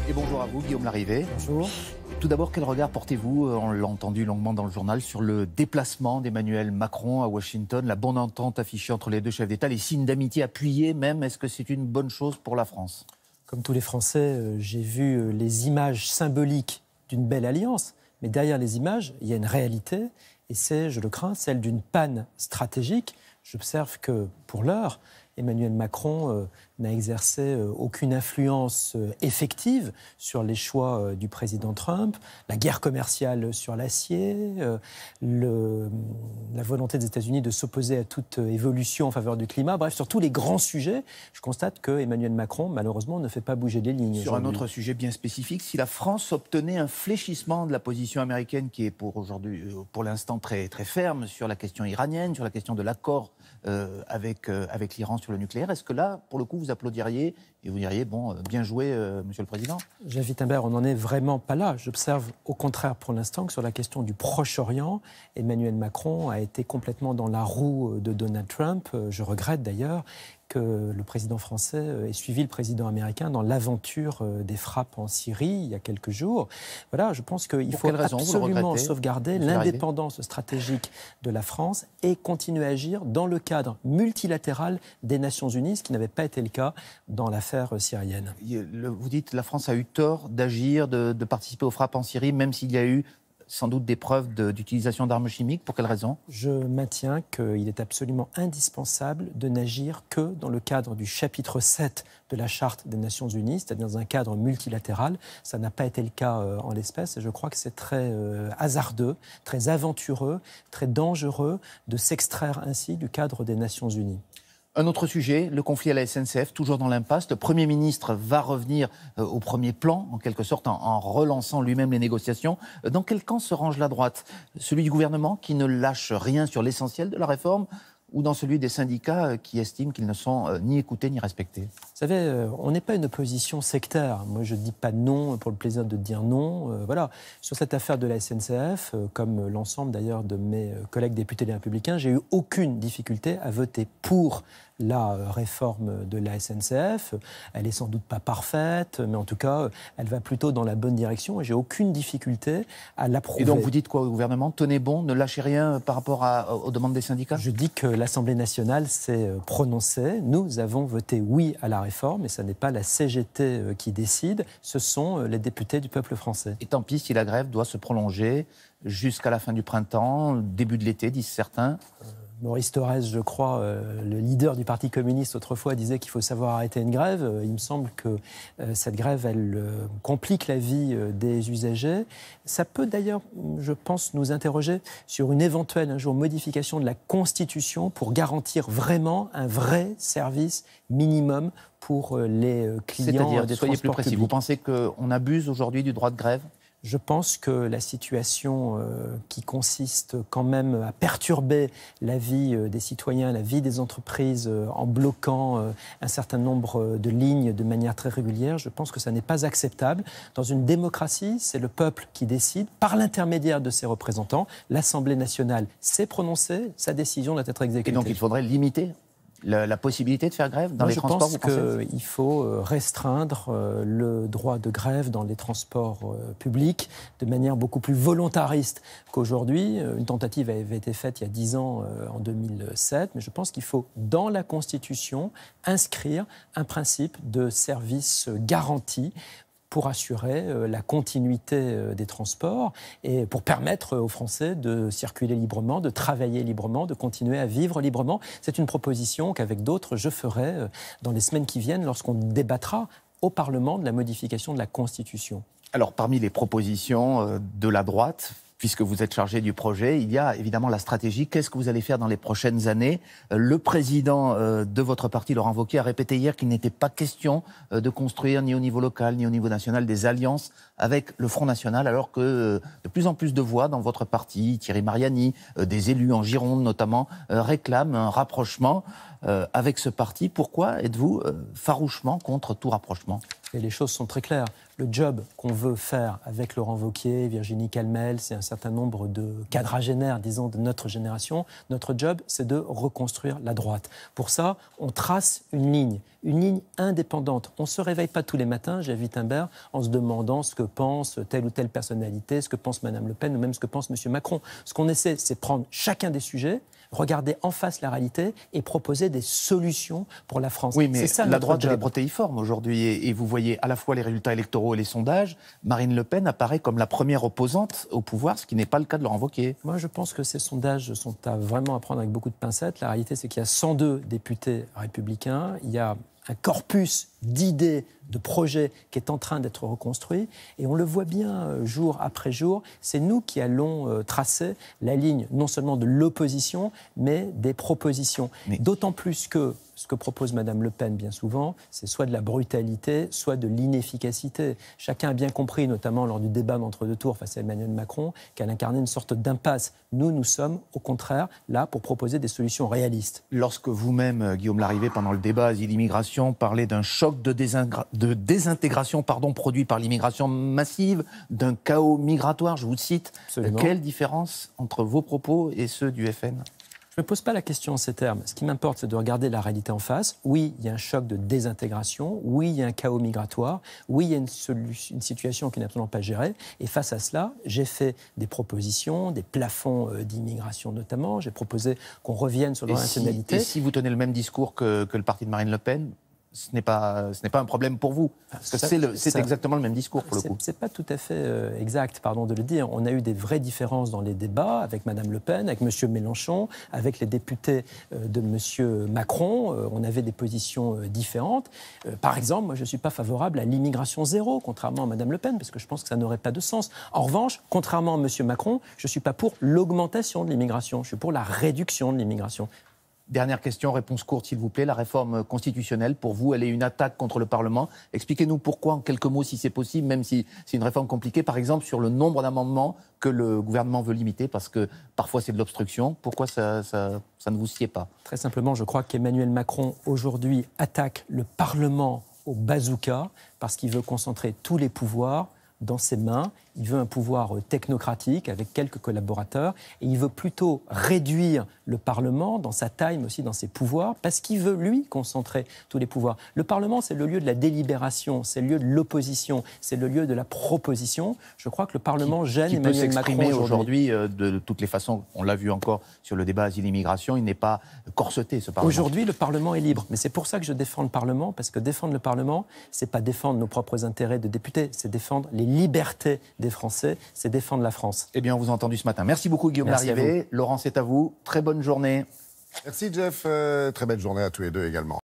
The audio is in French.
Et bonjour à vous, Guillaume Larrivé. Bonjour. Tout d'abord, quel regard portez-vous, on l'a entendu longuement dans le journal, sur le déplacement d'Emmanuel Macron à Washington, la bonne entente affichée entre les deux chefs d'État, les signes d'amitié appuyés même, est-ce que c'est une bonne chose pour la France? Comme tous les Français, j'ai vu les images symboliques d'une belle alliance, mais derrière les images, il y a une réalité, et c'est, je le crains, celle d'une panne stratégique. J'observe que, pour l'heure, Emmanuel Macron n'a exercé aucune influence effective sur les choix du président Trump, la guerre commerciale sur l'acier, la volonté des États-Unis de s'opposer à toute évolution en faveur du climat. Bref, sur tous les grands sujets, je constate que Emmanuel Macron, malheureusement, ne fait pas bouger les lignes. Sur un autre sujet bien spécifique, si la France obtenait un fléchissement de la position américaine qui est pour l'instant très, très ferme sur la question iranienne, sur la question de l'accord avec l'Iran sur le nucléaire, est-ce que là, pour le coup, vous applaudiriez et vous diriez, bon, bien joué, Monsieur le Président? Javid Imbert, on n'en est vraiment pas là. J'observe au contraire pour l'instant que sur la question du Proche-Orient, Emmanuel Macron a été complètement dans la roue de Donald Trump. Je regrette d'ailleurs que le président français ait suivi le président américain dans l'aventure des frappes en Syrie il y a quelques jours. Voilà, je pense qu'il faut absolument sauvegarder l'indépendance stratégique de la France et continuer à agir dans le cadre multilatéral des Nations Unies, ce qui n'avait pas été le cas dans l'affaire syrienne. Vous dites que la France a eu tort d'agir, de participer aux frappes en Syrie, même s'il y a eu sans doute des preuves d'utilisation d'armes chimiques. Pour quelle raison? Je maintiens qu'il est absolument indispensable de n'agir que dans le cadre du chapitre 7 de la Charte des Nations Unies, c'est-à-dire dans un cadre multilatéral. Ça n'a pas été le cas en l'espèce et je crois que c'est très hasardeux, très aventureux, très dangereux de s'extraire ainsi du cadre des Nations Unies. Un autre sujet, le conflit à la SNCF, toujours dans l'impasse. Le Premier ministre va revenir au premier plan, en quelque sorte, en relançant lui-même les négociations. Dans quel camp se range la droite? Celui du gouvernement qui ne lâche rien sur l'essentiel de la réforme, ou dans celui des syndicats qui estiment qu'ils ne sont ni écoutés ni respectés? Vous savez, on n'est pas une opposition sectaire. Moi, je ne dis pas non pour le plaisir de dire non. Voilà. Sur cette affaire de la SNCF, comme l'ensemble d'ailleurs de mes collègues députés Les Républicains, j'ai eu aucune difficulté à voter pour la réforme de la SNCF. Elle n'est sans doute pas parfaite, mais en tout cas, elle va plutôt dans la bonne direction et j'ai aucune difficulté à l'approuver. Et donc vous dites quoi au gouvernement? Tenez bon, ne lâchez rien par rapport aux demandes des syndicats? Je dis que l'Assemblée nationale s'est prononcée. Nous avons voté oui à la réforme et ce n'est pas la CGT qui décide, ce sont les députés du peuple français. Et tant pis si la grève doit se prolonger jusqu'à la fin du printemps, début de l'été, disent certains. Maurice Thorez, je crois, le leader du Parti communiste autrefois, disait qu'il faut savoir arrêter une grève. Il me semble que cette grève, elle complique la vie des usagers. Ça peut d'ailleurs, je pense, nous interroger sur une éventuelle un jour modification de la Constitution pour garantir vraiment un vrai service minimum pour les clients des transports soyez plus précis, publics. vous pensez qu'on abuse aujourd'hui du droit de grève? Je pense que la situation qui consiste quand même à perturber la vie des citoyens, la vie des entreprises en bloquant un certain nombre de lignes de manière très régulière, je pense que ça n'est pas acceptable. Dans une démocratie, c'est le peuple qui décide par l'intermédiaire de ses représentants. L'Assemblée nationale s'est prononcée, sa décision doit être exécutée. Et donc il faudrait limiter la possibilité de faire grève dans les transports? Je pense qu'il faut restreindre le droit de grève dans les transports publics de manière beaucoup plus volontariste qu'aujourd'hui. Une tentative avait été faite il y a 10 ans, en 2007, mais je pense qu'il faut, dans la Constitution, inscrire un principe de service garanti pour assurer la continuité des transports et pour permettre aux Français de circuler librement, de travailler librement, de continuer à vivre librement. C'est une proposition qu'avec d'autres, je ferai dans les semaines qui viennent lorsqu'on débattra au Parlement de la modification de la Constitution. Alors, parmi les propositions de la droite, puisque vous êtes chargé du projet, il y a évidemment la stratégie. Qu'est-ce que vous allez faire dans les prochaines années? Le président de votre parti, Laurent Wauquiez, a répété hier qu'il n'était pas question de construire ni au niveau local ni au niveau national des alliances avec le Front National, alors que de plus en plus de voix dans votre parti, Thierry Mariani, des élus en Gironde notamment, réclament un rapprochement avec ce parti. Pourquoi êtes-vous farouchement contre tout rapprochement? Et les choses sont très claires. Le job qu'on veut faire avec Laurent Wauquiez, Virginie Calmel, c'est un certain nombre de quadragénaires, disons, de notre génération. Notre job, c'est de reconstruire la droite. Pour ça, on trace une ligne indépendante. On ne se réveille pas tous les matins, j'ai Wittenberg, en se demandant ce que pense telle ou telle personnalité, ce que pense Mme Le Pen ou même ce que pense M. Macron. Ce qu'on essaie, c'est prendre chacun des sujets, regarder en face la réalité et proposer des solutions pour la France. Oui, mais ça, la droite, elle est job. protéiforme aujourd'hui. Et vous voyez à la fois les résultats électoraux et les sondages. Marine Le Pen apparaît comme la première opposante au pouvoir, ce qui n'est pas le cas de Laurent Wauquiez. Moi, je pense que ces sondages sont vraiment à prendre avec beaucoup de pincettes. La réalité, c'est qu'il y a 102 députés républicains. Il y a un corpus d'idées, de projets qui est en train d'être reconstruit. Et on le voit bien jour après jour. C'est nous qui allons tracer la ligne non seulement de l'opposition, mais des propositions. D'autant plus que ce que propose Mme Le Pen bien souvent, c'est soit de la brutalité, soit de l'inefficacité. Chacun a bien compris, notamment lors du débat d'entre-deux tours face à Emmanuel Macron, qu'elle incarnait une sorte d'impasse. Nous sommes au contraire là pour proposer des solutions réalistes. Lorsque vous-même, Guillaume Larrivé, pendant le débat Asile-Immigration, parlez d'un choc de désintégration produit par l'immigration massive, d'un chaos migratoire, je vous cite, quelle différence entre vos propos et ceux du FN ? Je ne me pose pas la question en ces termes. Ce qui m'importe, c'est de regarder la réalité en face. Oui, il y a un choc de désintégration. Oui, il y a un chaos migratoire. Oui, il y a une situation qui n'est absolument pas gérée. Et face à cela, j'ai fait des propositions, des plafonds d'immigration notamment. J'ai proposé qu'on revienne sur la nationalité. Et si vous tenez le même discours que le parti de Marine Le Pen, ce n'est pas un problème pour vous. Parce que c'est exactement le même discours, pour le coup. C'est pas tout à fait exact, pardon de le dire. On a eu des vraies différences dans les débats avec Mme Le Pen, avec M. Mélenchon, avec les députés de M. Macron. On avait des positions différentes. Par exemple, moi, je ne suis pas favorable à l'immigration zéro, contrairement à Mme Le Pen, parce que je pense que ça n'aurait pas de sens. En revanche, contrairement à M. Macron, je ne suis pas pour l'augmentation de l'immigration. Je suis pour la réduction de l'immigration. Dernière question, réponse courte s'il vous plaît. La réforme constitutionnelle, pour vous, elle est une attaque contre le Parlement. Expliquez-nous pourquoi, en quelques mots, si c'est possible, même si c'est une réforme compliquée, par exemple sur le nombre d'amendements que le gouvernement veut limiter, parce que parfois c'est de l'obstruction. Pourquoi ça ne vous sied pas ? Très simplement, je crois qu'Emmanuel Macron, aujourd'hui, attaque le Parlement au bazooka, parce qu'il veut concentrer tous les pouvoirs dans ses mains. Il veut un pouvoir technocratique avec quelques collaborateurs et il veut plutôt réduire le Parlement dans sa taille mais aussi dans ses pouvoirs parce qu'il veut, lui, concentrer tous les pouvoirs. Le Parlement, c'est le lieu de la délibération, c'est le lieu de l'opposition, c'est le lieu de la proposition. Je crois que le Parlement gêne Emmanuel Macron aujourd'hui. De toutes les façons, on l'a vu encore sur le débat Asile-Immigration, il n'est pas corseté, ce Parlement. Aujourd'hui, le Parlement est libre. Mais c'est pour ça que je défends le Parlement, parce que défendre le Parlement, c'est pas défendre nos propres intérêts de députés, c'est défendre les libertés des Français, c'est défendre la France. Eh bien, on vous a entendu ce matin. Merci beaucoup, Guillaume Larrivé. Laurent, c'est à vous. Très bonne journée. Merci, Jeff. Très belle journée à tous les deux également.